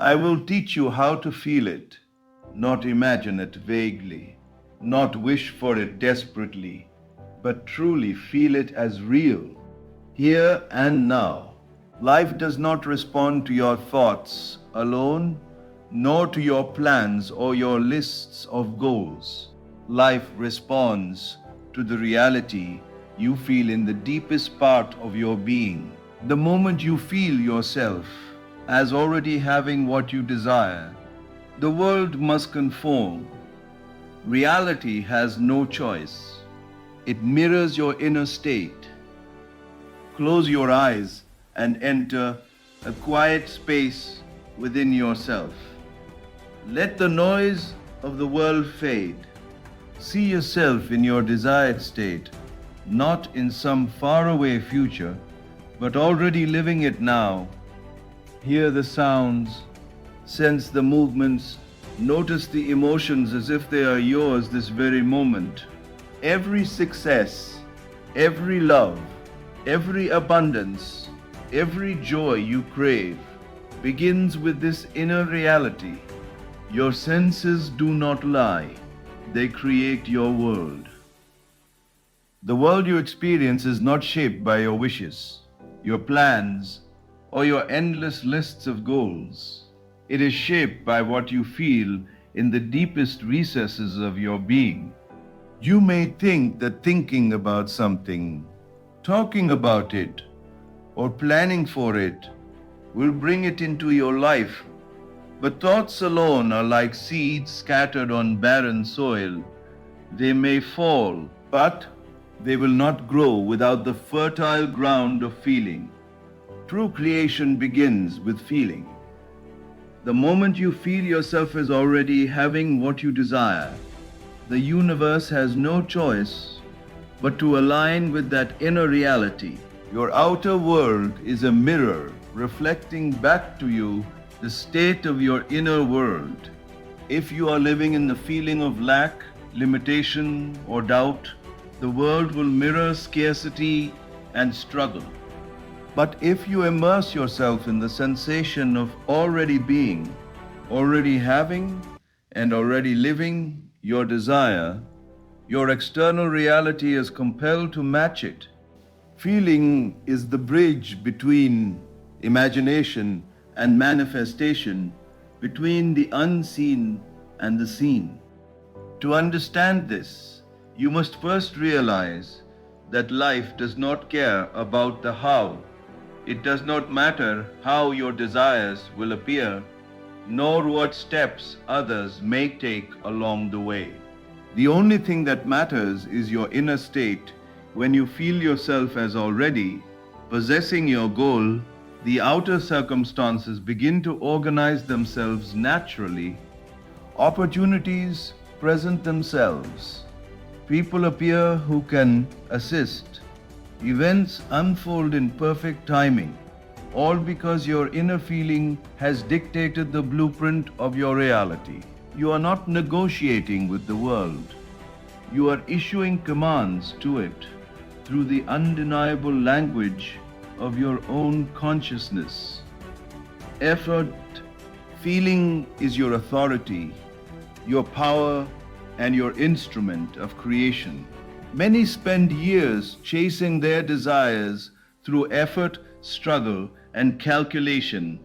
I will teach you how to feel it, not imagine it vaguely, not wish for it desperately, but truly feel it as real, here and now. Life does not respond to your thoughts alone, nor to your plans or your lists of goals. Life responds to the reality you feel in the deepest part of your being. The moment you feel yourself as already having what you desire, the world must conform. Reality has no choice. It mirrors your inner state. Close your eyes and enter a quiet space within yourself. Let the noise of the world fade. See yourself in your desired state, not in some faraway future, but already living it now. Hear the sounds, sense the movements, notice the emotions as if they are yours this very moment. Every success, every love, every abundance, every joy you crave begins with this inner reality. Your senses do not lie, they create your world. The world you experience is not shaped by your wishes, your plans, or your endless lists of goals. It is shaped by what you feel in the deepest recesses of your being. You may think that thinking about something, talking about it, or planning for it will bring it into your life, but thoughts alone are like seeds scattered on barren soil. They may fall, but they will not grow without the fertile ground of feeling. True creation begins with feeling. The moment you feel yourself as already having what you desire, the universe has no choice but to align with that inner reality. Your outer world is a mirror reflecting back to you the state of your inner world. If you are living in the feeling of lack, limitation, or doubt, the world will mirror scarcity and struggle. But if you immerse yourself in the sensation of already being, already having, and already living your desire, your external reality is compelled to match it. Feeling is the bridge between imagination and manifestation, between the unseen and the seen. To understand this, you must first realize that life does not care about the how. It does not matter how your desires will appear, nor what steps others may take along the way. The only thing that matters is your inner state. When you feel yourself as already possessing your goal, the outer circumstances begin to organize themselves naturally. Opportunities present themselves. People appear who can assist. Events unfold in perfect timing, all because your inner feeling has dictated the blueprint of your reality. You are not negotiating with the world. You are issuing commands to it through the undeniable language of your own consciousness. Effort, feeling is your authority, your power, and your instrument of creation. Many spend years chasing their desires through effort, struggle, and calculation,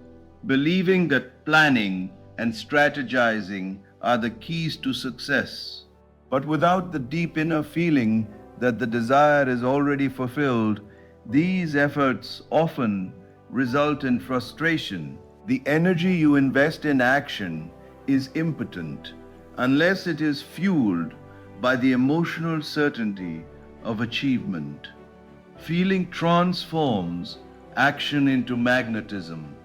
believing that planning and strategizing are the keys to success. But without the deep inner feeling that the desire is already fulfilled, these efforts often result in frustration. The energy you invest in action is impotent unless it is fueled by the emotional certainty of achievement. Feeling transforms action into magnetism.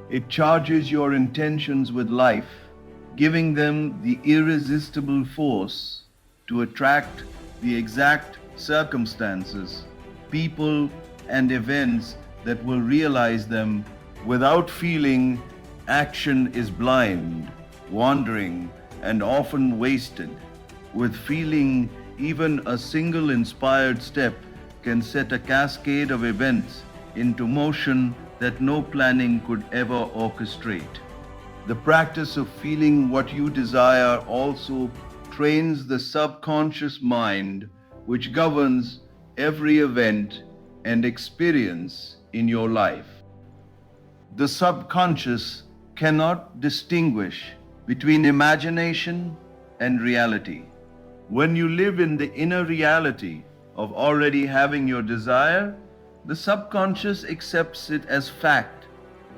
It charges your intentions with life, giving them the irresistible force to attract the exact circumstances, people, and events that will realize them. Without feeling, action is blind, wandering, and often wasted. With feeling, even a single inspired step can set a cascade of events into motion that no planning could ever orchestrate. The practice of feeling what you desire also trains the subconscious mind, which governs every event and experience in your life. The subconscious cannot distinguish between imagination and reality. When you live in the inner reality of already having your desire, the subconscious accepts it as fact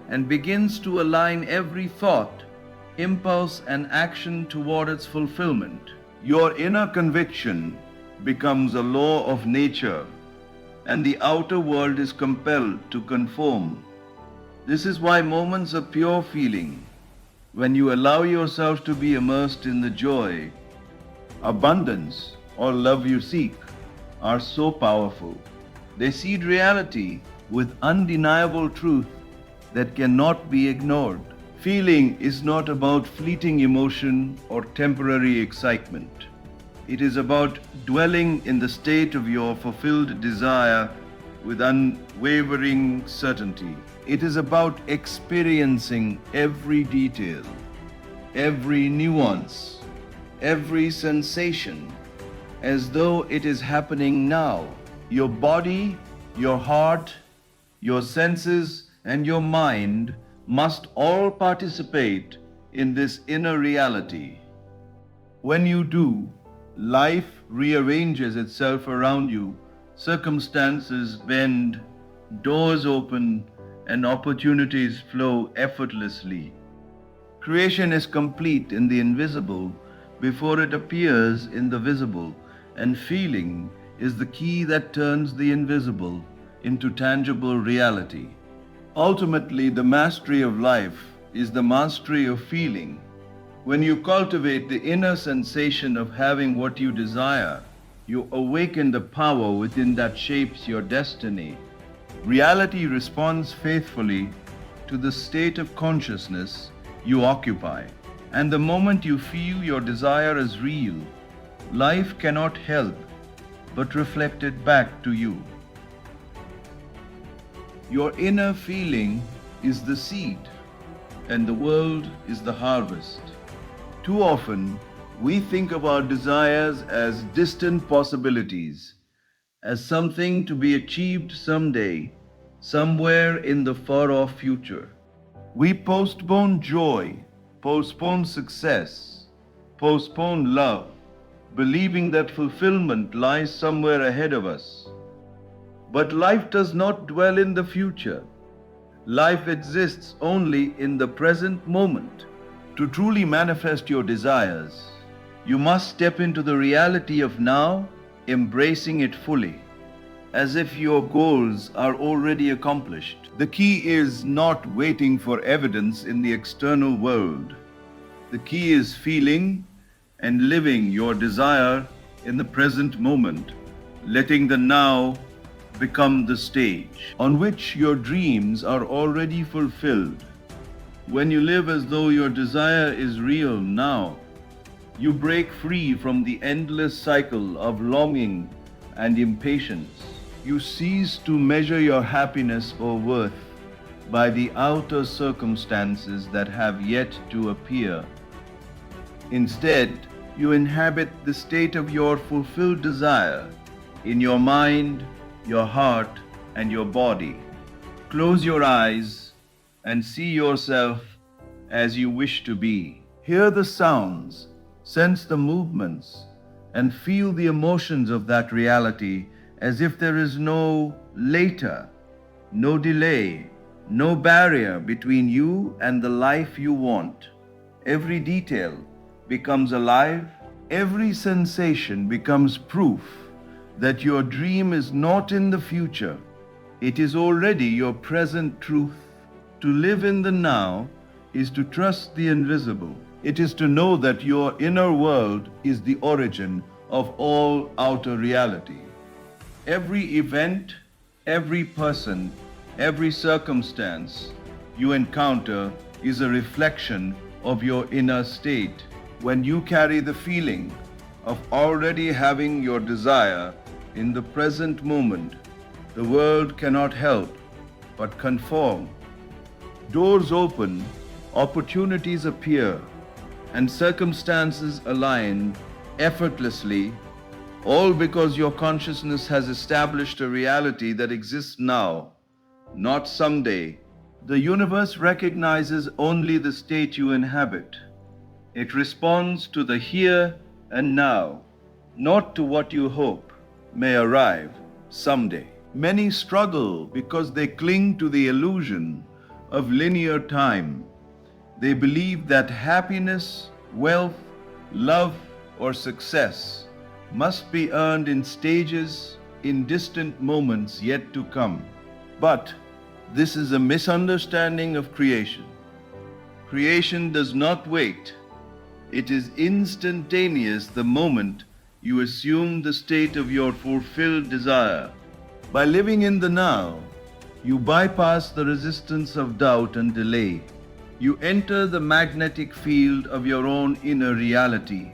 and begins to align every thought, impulse, and action toward its fulfillment. Your inner conviction becomes a law of nature, and the outer world is compelled to conform. This is why moments of pure feeling, when you allow yourself to be immersed in the joy, abundance, or love you seek, are so powerful. They seed reality with undeniable truth that cannot be ignored. Feeling is not about fleeting emotion or temporary excitement. It is about dwelling in the state of your fulfilled desire with unwavering certainty. It is about experiencing every detail, every nuance, every sensation, as though it is happening now. Your body, your heart, your senses, and your mind must all participate in this inner reality. When you do, life rearranges itself around you, circumstances bend, doors open, and opportunities flow effortlessly. Creation is complete in the invisible before it appears in the visible, and feeling is the key that turns the invisible into tangible reality. Ultimately, the mastery of life is the mastery of feeling. When you cultivate the inner sensation of having what you desire, you awaken the power within that shapes your destiny. Reality responds faithfully to the state of consciousness you occupy. And the moment you feel your desire is real, life cannot help but reflect it back to you. Your inner feeling is the seed, and the world is the harvest. Too often, we think of our desires as distant possibilities, as something to be achieved someday, somewhere in the far-off future. We postpone joy, postpone success, postpone love, believing that fulfillment lies somewhere ahead of us. But life does not dwell in the future. Life exists only in the present moment. To truly manifest your desires, you must step into the reality of now, embracing it fully, as if your goals are already accomplished. The key is not waiting for evidence in the external world. The key is feeling and living your desire in the present moment, letting the now become the stage on which your dreams are already fulfilled. When you live as though your desire is real now, you break free from the endless cycle of longing and impatience. You cease to measure your happiness or worth by the outer circumstances that have yet to appear. Instead, you inhabit the state of your fulfilled desire in your mind, your heart, and your body. Close your eyes and see yourself as you wish to be. Hear the sounds, sense the movements, and feel the emotions of that reality as if there is no later, no delay, no barrier between you and the life you want. Every detail becomes alive, every sensation becomes proof that your dream is not in the future. It is already your present truth. To live in the now is to trust the invisible. It is to know that your inner world is the origin of all outer reality. Every event, every person, every circumstance you encounter is a reflection of your inner state. When you carry the feeling of already having your desire in the present moment, the world cannot help but conform. Doors open opportunities appear, and circumstances align effortlessly, all because your consciousness has established a reality that exists now, not someday. The universe recognizes only the state you inhabit. It responds to the here and now, not to what you hope may arrive someday. Many struggle because they cling to the illusion of linear time. They believe that happiness, wealth, love, or success must be earned in stages, in distant moments yet to come. But this is a misunderstanding of creation. Creation does not wait. It is instantaneous the moment you assume the state of your fulfilled desire. By living in the now, you bypass the resistance of doubt and delay. You enter the magnetic field of your own inner reality,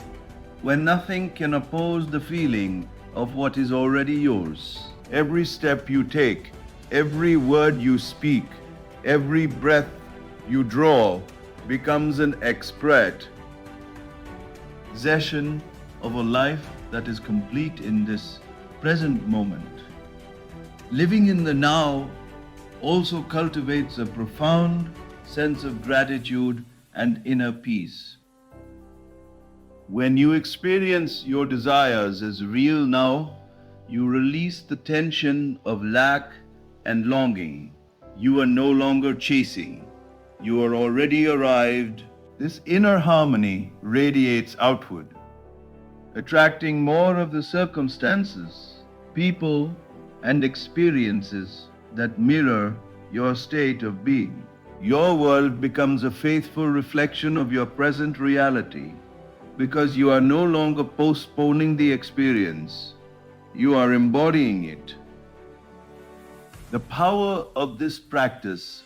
where nothing can oppose the feeling of what is already yours. Every step you take, every word you speak, every breath you draw becomes an express possession of a life that is complete in this present moment. Living in the now also cultivates a profound sense of gratitude and inner peace. When you experience your desires as real now, you release the tension of lack and longing. You are no longer chasing. You are already arrived. This inner harmony radiates outward, attracting more of the circumstances, people, and experiences that mirror your state of being. Your world becomes a faithful reflection of your present reality because you are no longer postponing the experience, you are embodying it. The power of this practice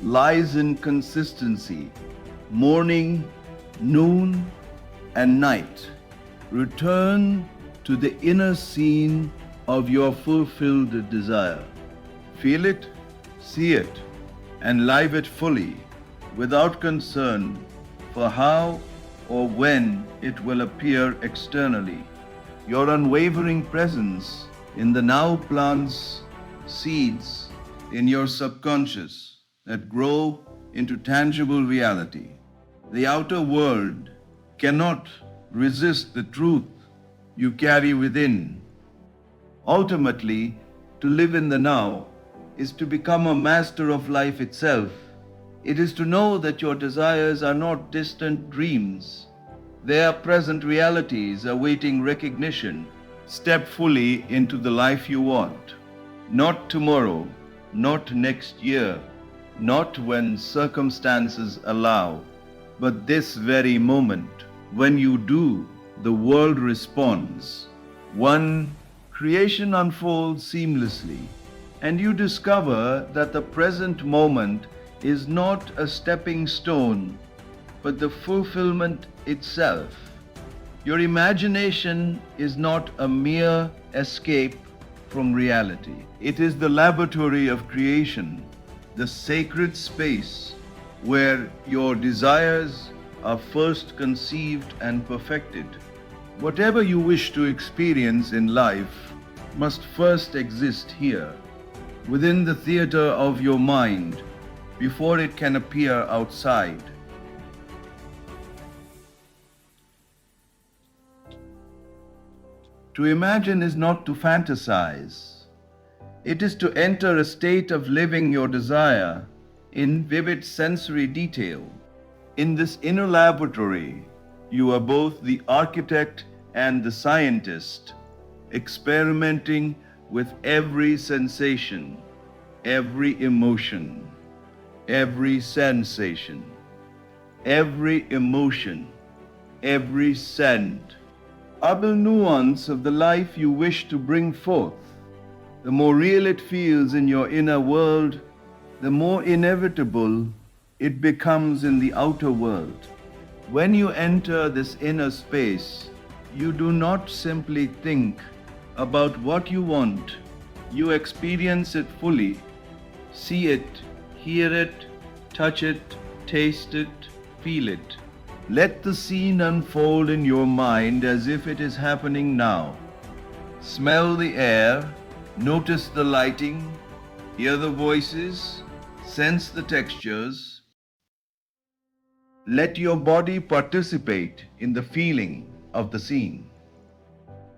lies in consistency. Morning, noon, and night. Return to the inner scene of your fulfilled desire. Feel it, see it, and live it fully, without concern for how or when it will appear externally. Your unwavering presence in the now plants seeds in your subconscious that grow into tangible reality. The outer world cannot resist the truth you carry within. Ultimately, to live in the now is to become a master of life itself. It is to know that your desires are not distant dreams. They are present realities awaiting recognition. Step fully into the life you want. Not tomorrow, not next year, not when circumstances allow, but this very moment. When you do, the world responds. One, creation unfolds seamlessly, and you discover that the present moment is not a stepping stone, but the fulfillment itself. Your imagination is not a mere escape from reality. It is the laboratory of creation, the sacred space where your desires are first conceived and perfected. Whatever you wish to experience in life must first exist here, within the theater of your mind, before it can appear outside. To imagine is not to fantasize. It is to enter a state of living your desire in vivid sensory detail. In this inner laboratory, you are both the architect and the scientist, experimenting with every sensation, every emotion, every sensation, every emotion, every scent. Subtle nuance of the life you wish to bring forth. The more real it feels in your inner world, the more inevitable it becomes in the outer world. When you enter this inner space, you do not simply think about what you want. You experience it fully, see it, hear it, touch it, taste it, feel it. Let the scene unfold in your mind as if it is happening now. Smell the air, notice the lighting, hear the voices, sense the textures. Let your body participate in the feeling of the scene.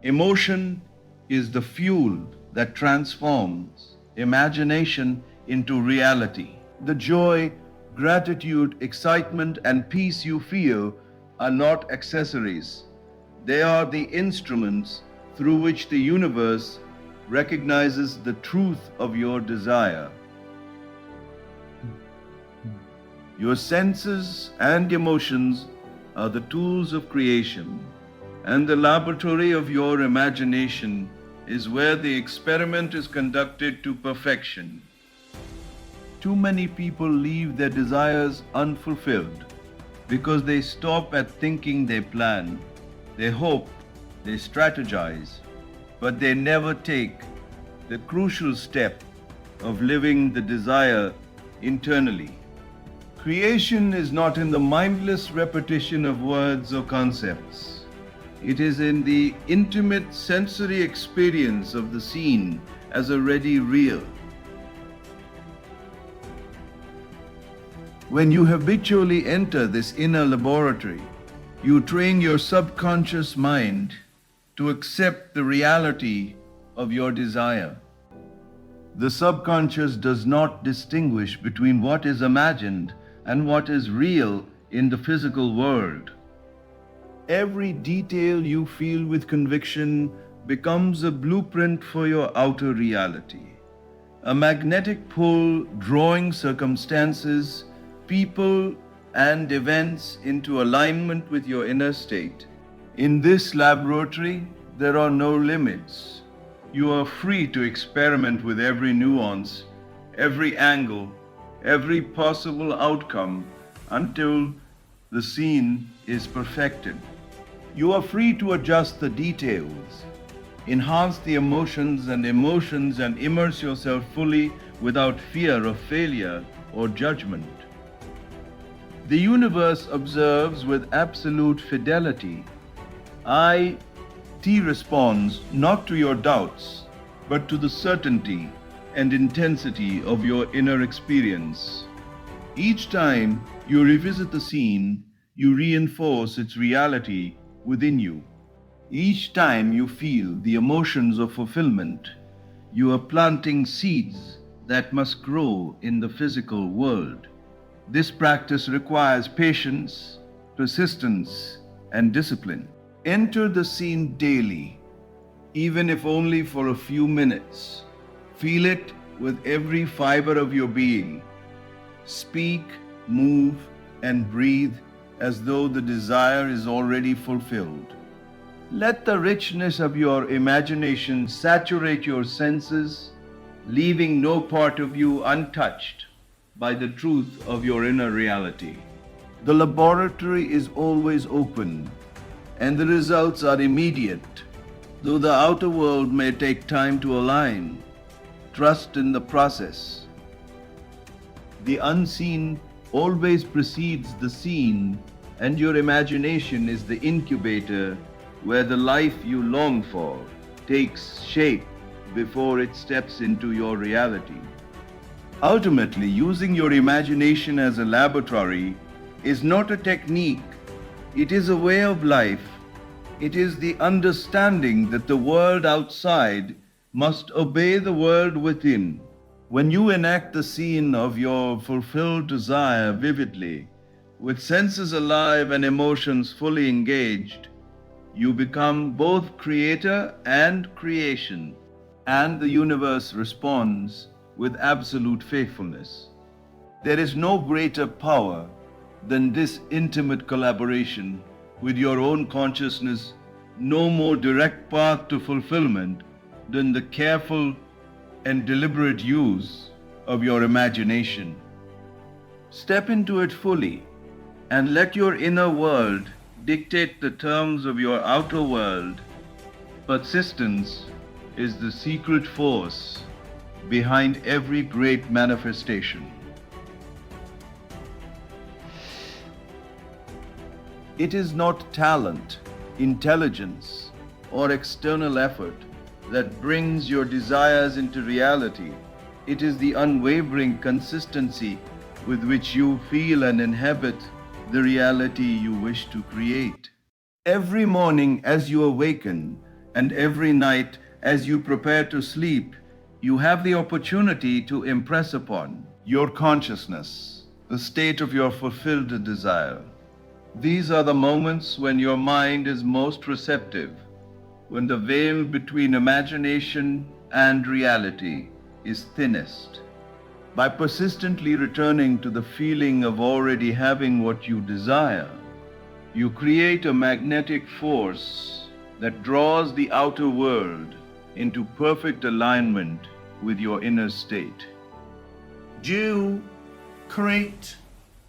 Emotion is the fuel that transforms imagination into reality. The joy, gratitude, excitement, and peace you feel are not accessories. They are the instruments through which the universe recognizes the truth of your desire. Your senses and emotions are the tools of creation, and the laboratory of your imagination is where the experiment is conducted to perfection. Too many people leave their desires unfulfilled because they stop at thinking they plan, they hope, they strategize, but they never take the crucial step of living the desire internally. Creation is not in the mindless repetition of words or concepts. It is in the intimate sensory experience of the scene as already real. When you habitually enter this inner laboratory, you train your subconscious mind to accept the reality of your desire. The subconscious does not distinguish between what is imagined and what is real in the physical world. Every detail you feel with conviction becomes a blueprint for your outer reality. A magnetic pull drawing circumstances, people, and events into alignment with your inner state. In this laboratory, there are no limits. You are free to experiment with every nuance, every angle, every possible outcome until the scene is perfected. You are free to adjust the details, enhance the emotions and immerse yourself fully without fear of failure or judgment. The universe observes with absolute fidelity. T responds not to your doubts, but to the certainty and intensity of your inner experience. Each time you revisit the scene, you reinforce its reality within you. Each time you feel the emotions of fulfillment, you are planting seeds that must grow in the physical world. This practice requires patience, persistence, and discipline. Enter the scene daily, even if only for a few minutes. Feel it with every fiber of your being. Speak, move, and breathe as though the desire is already fulfilled. Let the richness of your imagination saturate your senses, leaving no part of you untouched by the truth of your inner reality. The laboratory is always open, and the results are immediate. Though the outer world may take time to align, trust in the process. The unseen always precedes the seen, and your imagination is the incubator where the life you long for takes shape before it steps into your reality. Ultimately, using your imagination as a laboratory is not a technique, it is a way of life. It is the understanding that the world outside must obey the world within. When you enact the scene of your fulfilled desire vividly, with senses alive and emotions fully engaged, you become both creator and creation, and the universe responds with absolute faithfulness. There is no greater power than this intimate collaboration with your own consciousness, no more direct path to fulfillment than the careful and deliberate use of your imagination. Step into it fully and let your inner world dictate the terms of your outer world. Persistence is the secret force behind every great manifestation. It is not talent, intelligence, or external effort that brings your desires into reality. It is the unwavering consistency with which you feel and inhabit the reality you wish to create. Every morning as you awaken and every night as you prepare to sleep, you have the opportunity to impress upon your consciousness the state of your fulfilled desire. These are the moments when your mind is most receptive, when the veil between imagination and reality is thinnest. By persistently returning to the feeling of already having what you desire, you create a magnetic force that draws the outer world into perfect alignment with your inner state. You create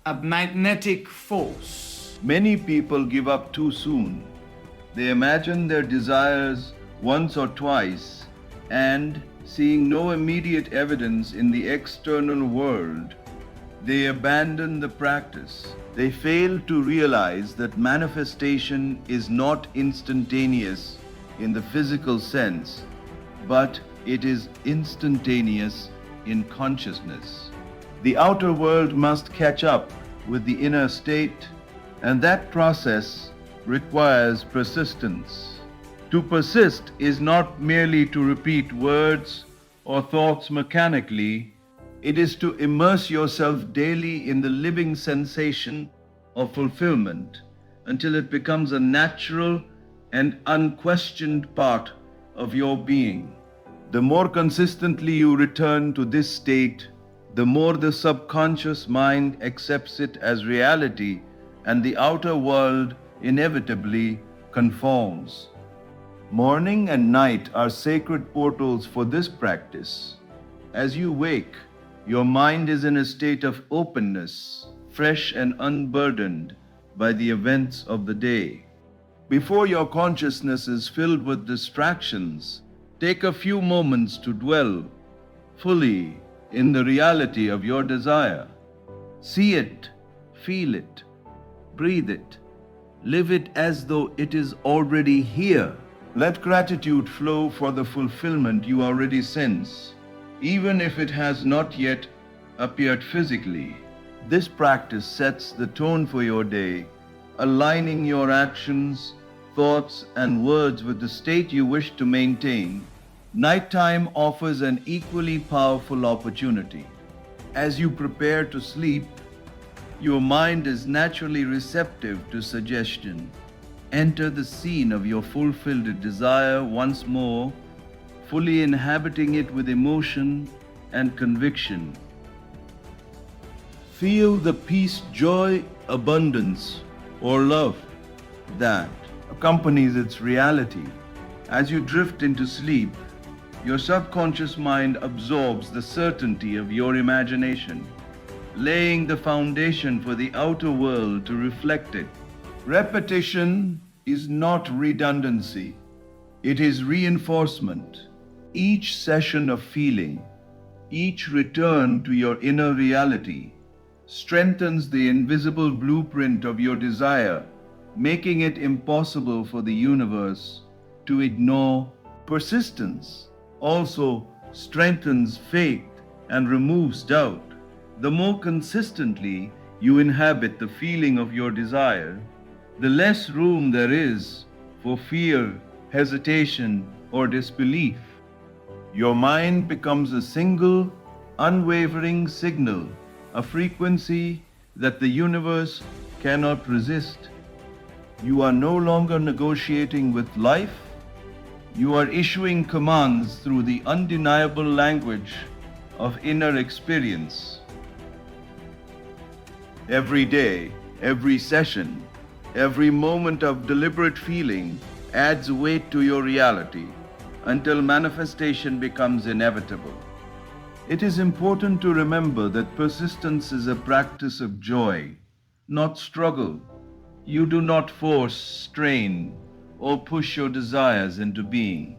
a magnetic force. Many people give up too soon. They imagine their desires once or twice and, seeing no immediate evidence in the external world, they abandon the practice. They fail to realize that manifestation is not instantaneous in the physical sense, but it is instantaneous in consciousness. The outer world must catch up with the inner state, and that process requires persistence. To persist is not merely to repeat words or thoughts mechanically. It is to immerse yourself daily in the living sensation of fulfillment until it becomes a natural and unquestioned part of your being. The more consistently you return to this state, the more the subconscious mind accepts it as reality, and the outer world inevitably conforms. Morning and night are sacred portals for this practice. As you wake, your mind is in a state of openness, fresh and unburdened by the events of the day. Before your consciousness is filled with distractions, take a few moments to dwell fully in the reality of your desire. See it, feel it, breathe it, live it as though it is already here. Let gratitude flow for the fulfillment you already sense, even if it has not yet appeared physically. This practice sets the tone for your day, aligning your actions, thoughts, and words with the state you wish to maintain. Nighttime offers an equally powerful opportunity. As you prepare to sleep, your mind is naturally receptive to suggestion. Enter the scene of your fulfilled desire once more, fully inhabiting it with emotion and conviction. Feel the peace, joy, abundance, or love that accompanies its reality. As you drift into sleep, your subconscious mind absorbs the certainty of your imagination, laying the foundation for the outer world to reflect it. Repetition is not redundancy, it is reinforcement. Each session of feeling, each return to your inner reality, strengthens the invisible blueprint of your desire, making it impossible for the universe to ignore. Persistence also strengthens faith and removes doubt. The more consistently you inhabit the feeling of your desire, the less room there is for fear, hesitation, or disbelief. Your mind becomes a single, unwavering signal, a frequency that the universe cannot resist. You are no longer negotiating with life. You are issuing commands through the undeniable language of inner experience. Every day, every session, every moment of deliberate feeling adds weight to your reality until manifestation becomes inevitable. It is important to remember that persistence is a practice of joy, not struggle. You do not force, strain, or push your desires into being.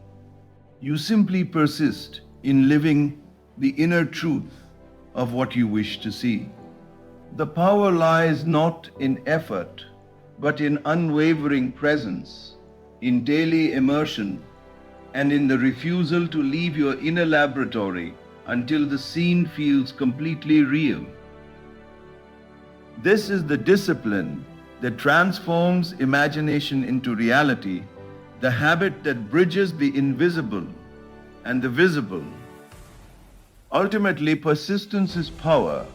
You simply persist in living the inner truth of what you wish to see. The power lies not in effort, but in unwavering presence, in daily immersion, and in the refusal to leave your inner laboratory until the scene feels completely real. This is the discipline that transforms imagination into reality, the habit that bridges the invisible and the visible. Ultimately, persistence is power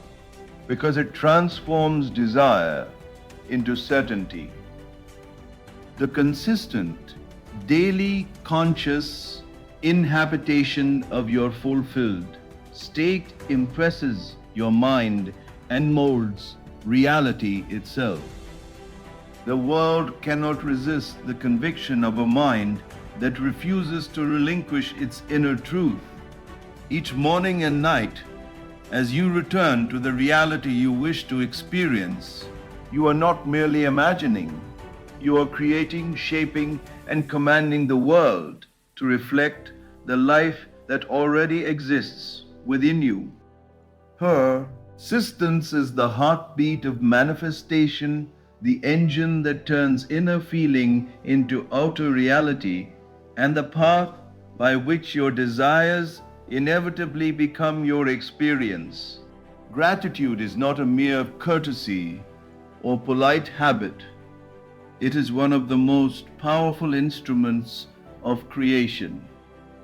because it transforms desire into certainty. The consistent, daily conscious inhabitation of your fulfilled state impresses your mind and molds reality itself. The world cannot resist the conviction of a mind that refuses to relinquish its inner truth. Each morning and night, as you return to the reality you wish to experience, you are not merely imagining, you are creating, shaping, and commanding the world to reflect the life that already exists within you. Persistence is the heartbeat of manifestation, the engine that turns inner feeling into outer reality, and the path by which your desires inevitably become your experience. Gratitude is not a mere courtesy or polite habit. It is one of the most powerful instruments of creation.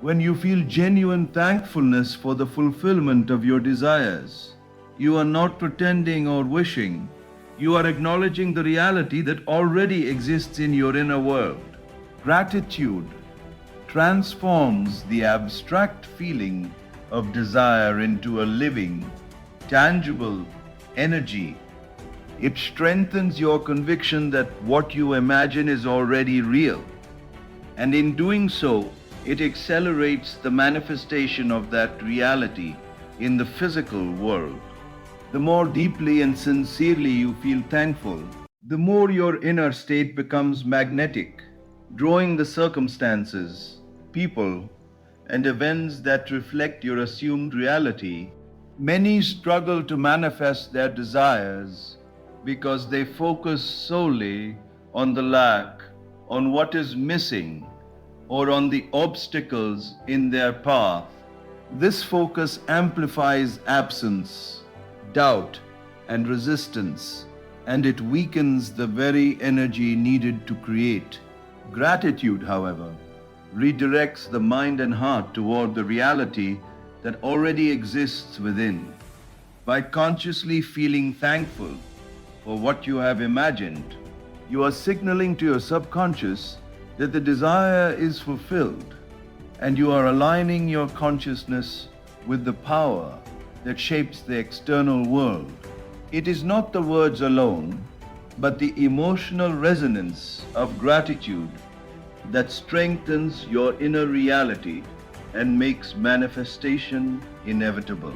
When you feel genuine thankfulness for the fulfillment of your desires, you are not pretending or wishing. You are acknowledging the reality that already exists in your inner world. Gratitude transforms the abstract feeling of desire into a living, tangible energy. It strengthens your conviction that what you imagine is already real. And in doing so, it accelerates the manifestation of that reality in the physical world. The more deeply and sincerely you feel thankful, the more your inner state becomes magnetic, drawing the circumstances, people, and events that reflect your assumed reality. Many struggle to manifest their desires because they focus solely on the lack, on what is missing, or on the obstacles in their path. This focus amplifies absence, doubt, and resistance, and it weakens the very energy needed to create. Gratitude, however, redirects the mind and heart toward the reality that already exists within. By consciously feeling thankful for what you have imagined, you are signaling to your subconscious that the desire is fulfilled, and you are aligning your consciousness with the power that shapes the external world. It is not the words alone, but the emotional resonance of gratitude that strengthens your inner reality and makes manifestation inevitable.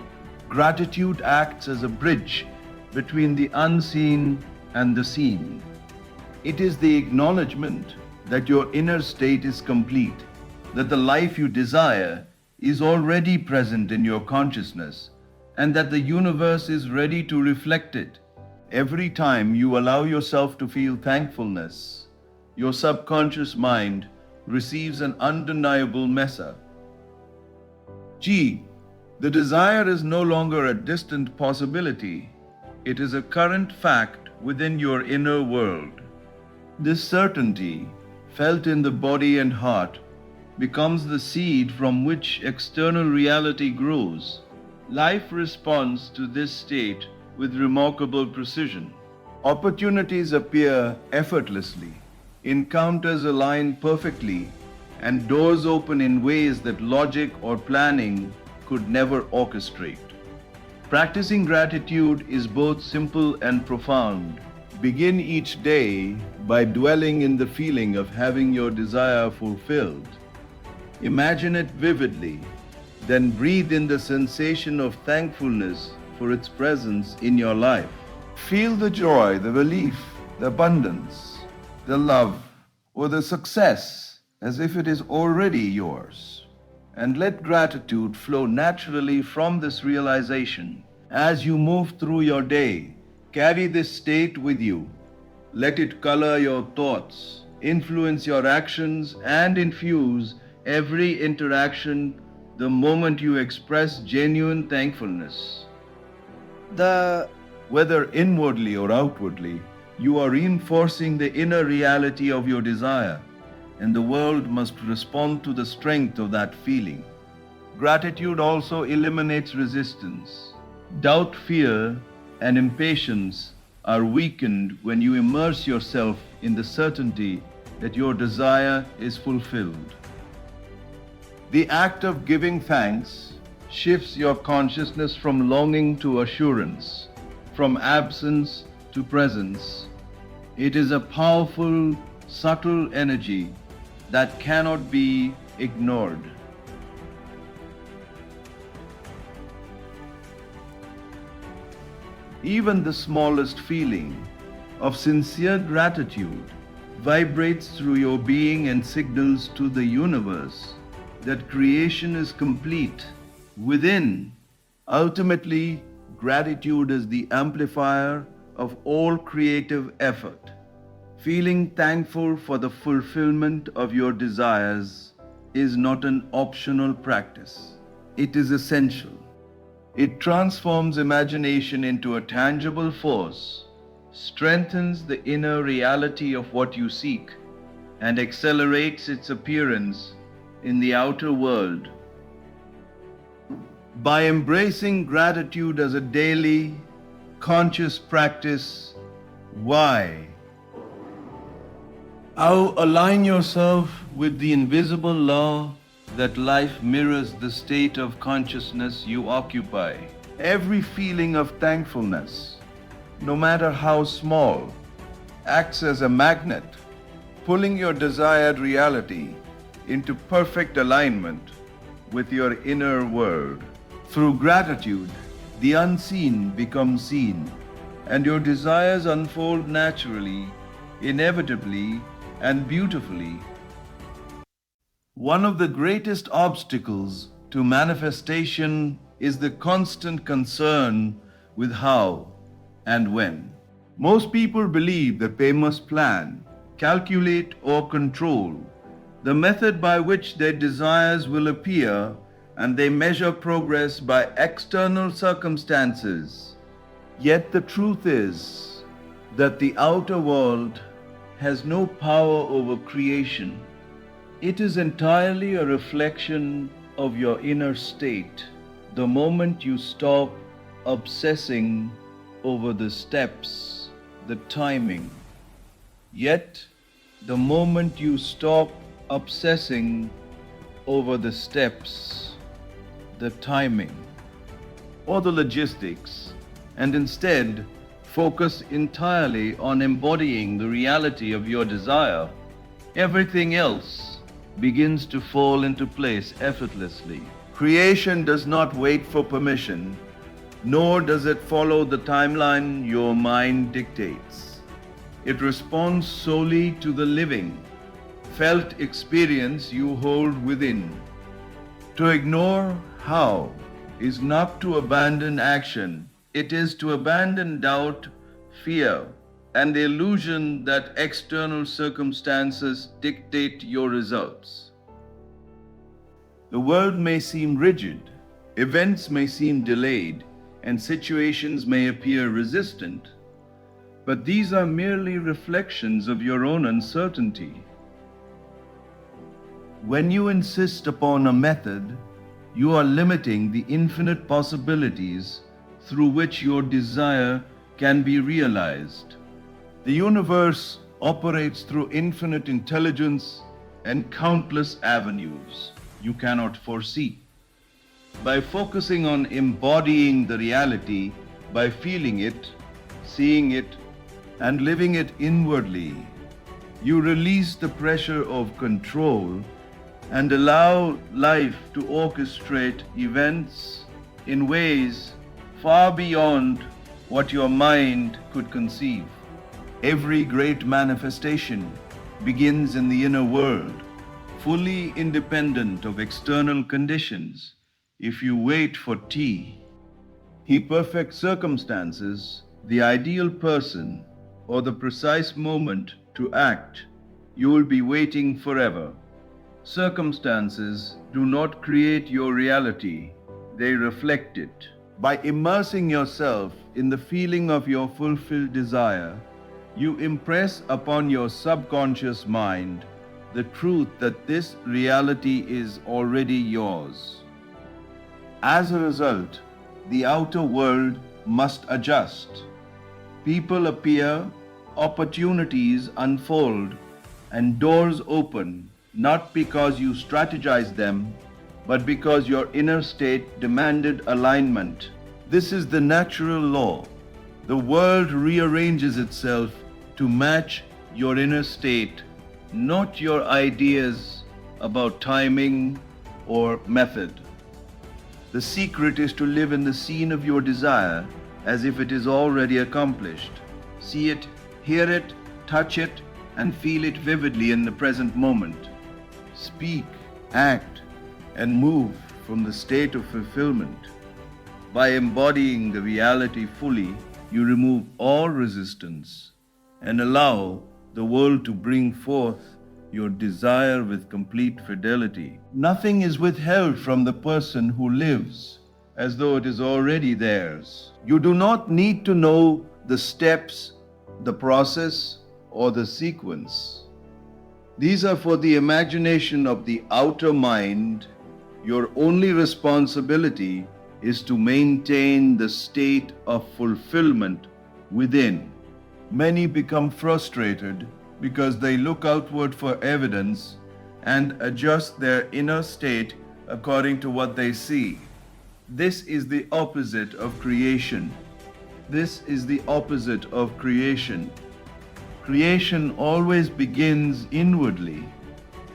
Gratitude acts as a bridge between the unseen and the seen. It is the acknowledgement that your inner state is complete, that the life you desire is already present in your consciousness, and that the universe is ready to reflect it. Every time you allow yourself to feel thankfulness, your subconscious mind receives an undeniable message. The desire is no longer a distant possibility. It is a current fact within your inner world. This certainty, felt in the body and heart, becomes the seed from which external reality grows. Life responds to this state with remarkable precision. Opportunities appear effortlessly, encounters align perfectly, and doors open in ways that logic or planning could never orchestrate. Practicing gratitude is both simple and profound. Begin each day by dwelling in the feeling of having your desire fulfilled. Imagine it vividly, then breathe in the sensation of thankfulness for its presence in your life. Feel the joy, the relief, the abundance, the love, or the success as if it is already yours. And let gratitude flow naturally from this realization. As you move through your day, carry this state with you. Let it color your thoughts, influence your actions, and infuse every interaction the moment you express genuine thankfulness. The Whether inwardly or outwardly, you are reinforcing the inner reality of your desire, and the world must respond to the strength of that feeling. Gratitude also eliminates resistance. Doubt, fear, and impatience are weakened when you immerse yourself in the certainty that your desire is fulfilled. The act of giving thanks shifts your consciousness from longing to assurance, from absence to presence. It is a powerful, subtle energy that cannot be ignored. Even the smallest feeling of sincere gratitude vibrates through your being and signals to the universe that creation is complete within. Ultimately, gratitude is the amplifier of all creative effort. Feeling thankful for the fulfillment of your desires is not an optional practice. It is essential. It transforms imagination into a tangible force, strengthens the inner reality of what you seek, and accelerates its appearance in the outer world. By embracing gratitude as a daily, conscious practice, why? How align yourself with the invisible law that life mirrors the state of consciousness you occupy. Every feeling of thankfulness, no matter how small, acts as a magnet, pulling your desired reality into perfect alignment with your inner world. Through gratitude, the unseen becomes seen, and your desires unfold naturally, inevitably, and beautifully. One of the greatest obstacles to manifestation is the constant concern with how and when. Most people believe that they must plan, calculate, or control the method by which their desires will appear, and they measure progress by external circumstances. Yet the truth is that the outer world has no power over creation. It is entirely a reflection of your inner state. The moment you stop obsessing over the steps, the timing. Yet, the moment you stop obsessing over the steps, the timing, or the logistics, and instead focus entirely on embodying the reality of your desire, everything else begins to fall into place effortlessly. Creation does not wait for permission, nor does it follow the timeline your mind dictates. It responds solely to the living, felt experience you hold within. To ignore how is not to abandon action, it is to abandon doubt, fear, and the illusion that external circumstances dictate your results. The world may seem rigid, events may seem delayed, and situations may appear resistant, but these are merely reflections of your own uncertainty. When you insist upon a method, you are limiting the infinite possibilities through which your desire can be realized. The universe operates through infinite intelligence and countless avenues you cannot foresee. By focusing on embodying the reality, by feeling it, seeing it, and living it inwardly, you release the pressure of control and allow life to orchestrate events in ways far beyond what your mind could conceive. Every great manifestation begins in the inner world, fully independent of external conditions. If you wait for tea, perfect circumstances, the ideal person, or the precise moment to act, you will be waiting forever. Circumstances do not create your reality, they reflect it. By immersing yourself in the feeling of your fulfilled desire, you impress upon your subconscious mind the truth that this reality is already yours. As a result, the outer world must adjust. People appear, opportunities unfold, and doors open, not because you strategize them, but because your inner state demanded alignment. This is the natural law. The world rearranges itself to match your inner state, not your ideas about timing or method. The secret is to live in the scene of your desire as if it is already accomplished. See it, hear it, touch it, and feel it vividly in the present moment. Speak, act, and move from the state of fulfillment. By embodying the reality fully, you remove all resistance and allow the world to bring forth your desire with complete fidelity. Nothing is withheld from the person who lives as though it is already theirs. You do not need to know the steps, the process, or the sequence. These are for the imagination of the outer mind. Your only responsibility is to maintain the state of fulfillment within. Many become frustrated because they look outward for evidence and adjust their inner state according to what they see. This is the opposite of creation. This is the opposite of creation. Creation always begins inwardly,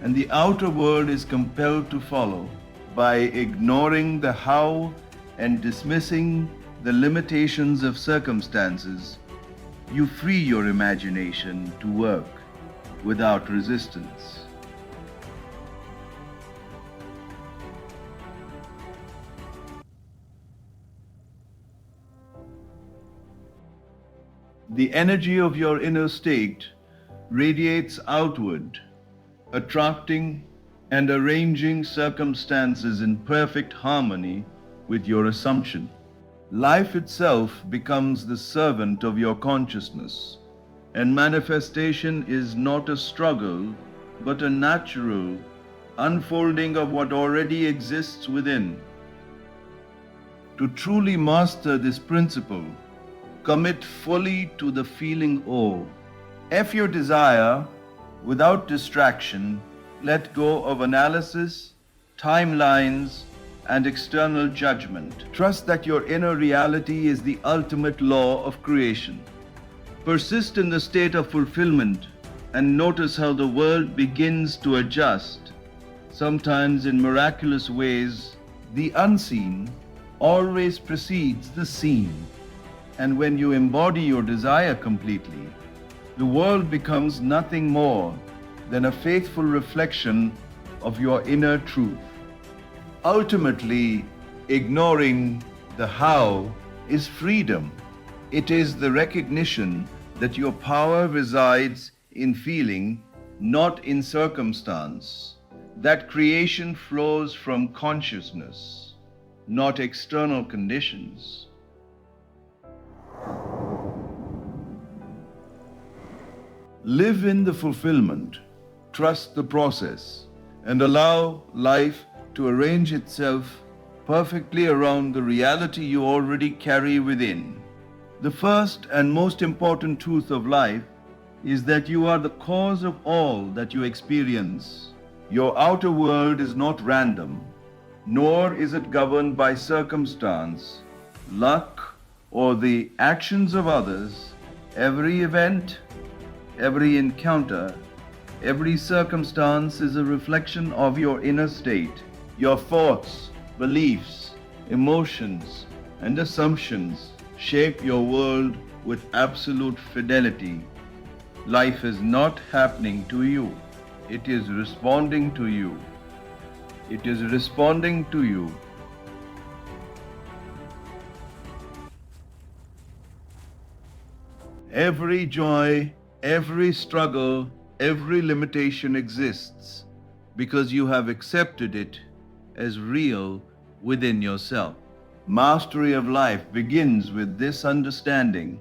and the outer world is compelled to follow. By ignoring the how and dismissing the limitations of circumstances, you free your imagination to work without resistance. The energy of your inner state radiates outward, attracting and arranging circumstances in perfect harmony with your assumption. Life itself becomes the servant of your consciousness, and manifestation is not a struggle, but a natural unfolding of what already exists within. To truly master this principle, commit fully to the feeling O. F your desire without distraction. Let go of analysis, timelines, and external judgment. Trust that your inner reality is the ultimate law of creation. Persist in the state of fulfillment and notice how the world begins to adjust, sometimes in miraculous ways. The unseen always precedes the seen, and when you embody your desire completely, the world becomes nothing more than a faithful reflection of your inner truth. Ultimately, ignoring the how is freedom. It is the recognition that your power resides in feeling, not in circumstance. That creation flows from consciousness, not external conditions. Live in the fulfillment, trust the process, and allow life to arrange itself perfectly around the reality you already carry within. The first and most important truth of life is that you are the cause of all that you experience. Your outer world is not random, nor is it governed by circumstance, luck, or the actions of others. Every event, every encounter, every circumstance is a reflection of your inner state. Your thoughts, beliefs, emotions, and assumptions shape your world with absolute fidelity. Life is not happening to you. It is responding to you. It is responding to you. Every joy, every struggle, every limitation exists because you have accepted it as real within yourself. Mastery of life begins with this understanding.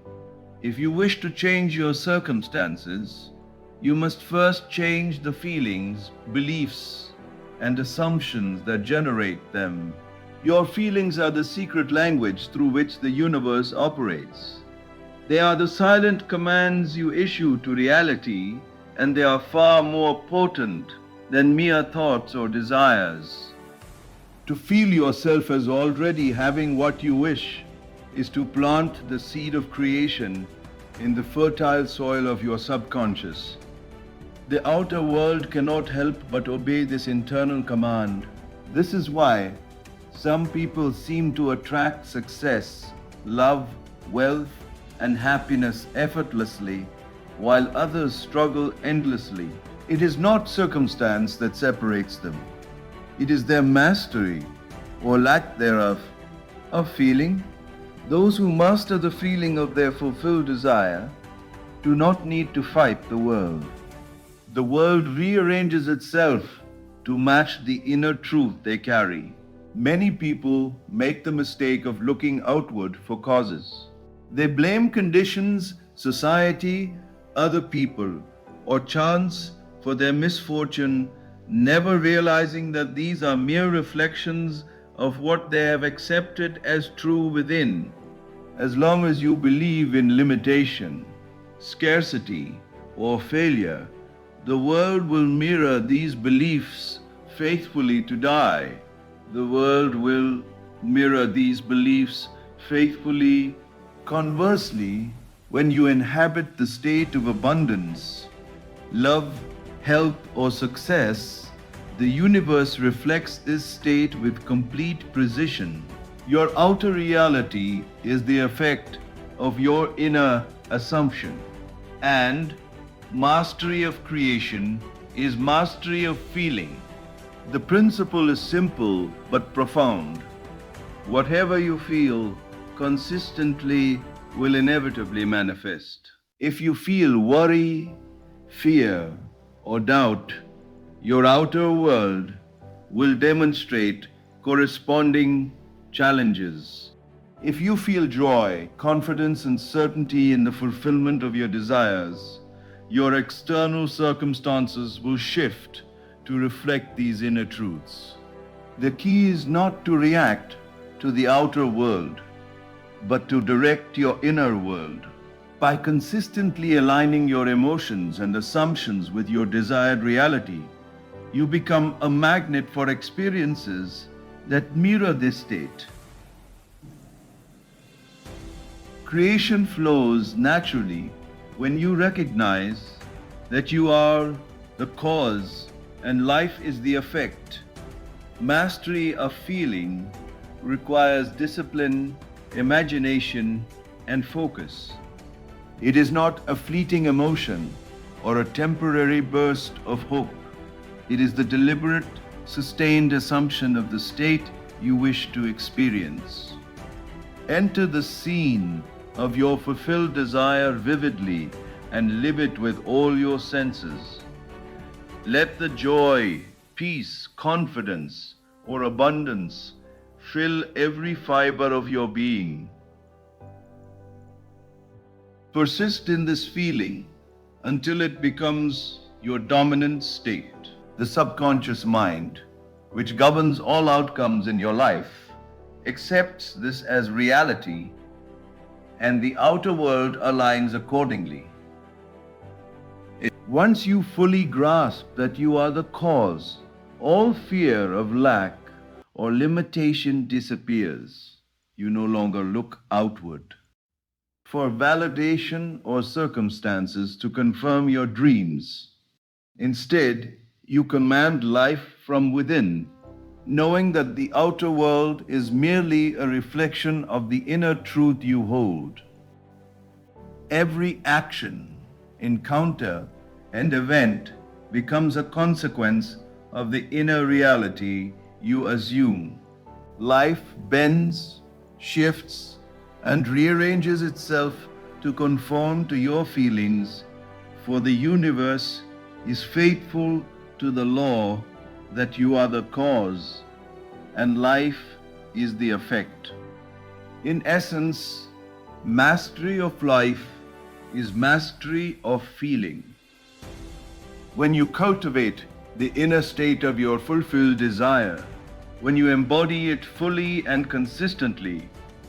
If you wish to change your circumstances, you must first change the feelings, beliefs, and assumptions that generate them. Your feelings are the secret language through which the universe operates. They are the silent commands you issue to reality, and they are far more potent than mere thoughts or desires. To feel yourself as already having what you wish is to plant the seed of creation in the fertile soil of your subconscious. The outer world cannot help but obey this internal command. This is why some people seem to attract success, love, wealth, and happiness effortlessly, while others struggle endlessly. It is not circumstance that separates them. It is their mastery, or lack thereof, of feeling. Those who master the feeling of their fulfilled desire do not need to fight the world. The world rearranges itself to match the inner truth they carry. Many people make the mistake of looking outward for causes. They blame conditions, society, other people, or chance for their misfortune, never realizing that these are mere reflections of what they have accepted as true within. As long as you believe in limitation, scarcity, or failure, the world will mirror these beliefs faithfully to die. The world will mirror these beliefs faithfully. Conversely, when you inhabit the state of abundance, love, health, or success, the universe reflects this state with complete precision. Your outer reality is the effect of your inner assumption, and mastery of creation is mastery of feeling. The principle is simple but profound. Whatever you feel consistently will inevitably manifest. If you feel worry, fear, or doubt, your outer world will demonstrate corresponding challenges. If you feel joy, confidence, and certainty in the fulfillment of your desires, your external circumstances will shift to reflect these inner truths. The key is not to react to the outer world, but to direct your inner world. By consistently aligning your emotions and assumptions with your desired reality, you become a magnet for experiences that mirror this state. Creation flows naturally when you recognize that you are the cause and life is the effect. Mastery of feeling requires discipline, imagination, and focus. It is not a fleeting emotion or a temporary burst of hope. It is the deliberate, sustained assumption of the state you wish to experience. Enter the scene of your fulfilled desire vividly and live it with all your senses. Let the joy, peace, confidence, or abundance fill every fiber of your being. Persist in this feeling until it becomes your dominant state. The subconscious mind, which governs all outcomes in your life, accepts this as reality, and the outer world aligns accordingly. Once you fully grasp that you are the cause, all fear of lack or limitation disappears. You no longer look outward for validation or circumstances to confirm your dreams. Instead, you command life from within, knowing that the outer world is merely a reflection of the inner truth you hold. Every action, encounter, and event becomes a consequence of the inner reality you assume. Life bends, shifts, and rearranges itself to conform to your feelings, for the universe is faithful to the law that you are the cause and life is the effect. In essence, mastery of life is mastery of feeling. When you cultivate the inner state of your fulfilled desire, when you embody it fully and consistently,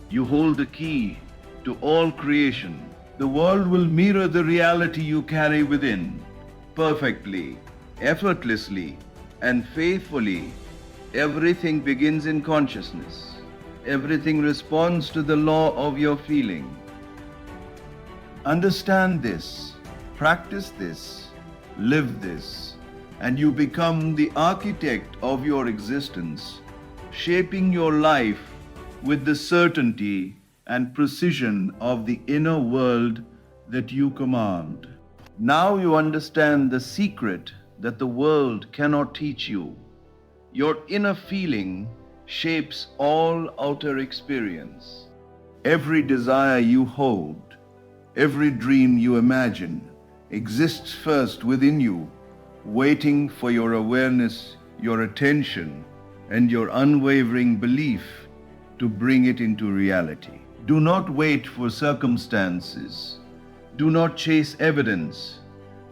you hold the key to all creation. The world will mirror the reality you carry within. Perfectly, effortlessly, and faithfully, everything begins in consciousness. Everything responds to the law of your feeling. Understand this, practice this, live this, and you become the architect of your existence, shaping your life with the certainty and precision of the inner world that you command. Now you understand the secret that the world cannot teach you. Your inner feeling shapes all outer experience. Every desire you hold, every dream you imagine, exists first within you, waiting for your awareness, your attention, and your unwavering belief to bring it into reality. Do not wait for circumstances. Do not chase evidence,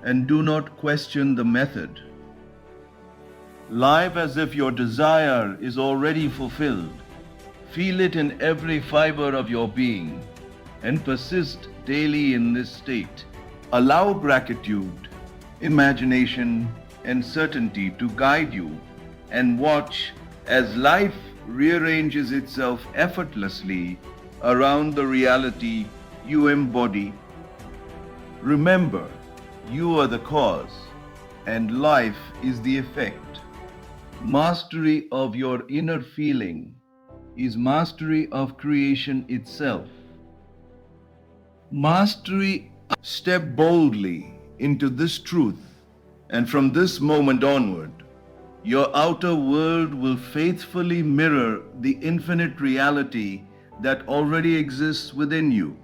and do not question the method. Live as if your desire is already fulfilled. Feel it in every fiber of your being, and persist daily in this state. Allow gratitude, imagination, and certainty to guide you, and watch as life rearranges itself effortlessly around the reality you embody. Remember, you are the cause, and life is the effect. Mastery of your inner feeling is mastery of creation itself. Mastery. Step boldly into this truth, and from this moment onward, your outer world will faithfully mirror the infinite reality that already exists within you.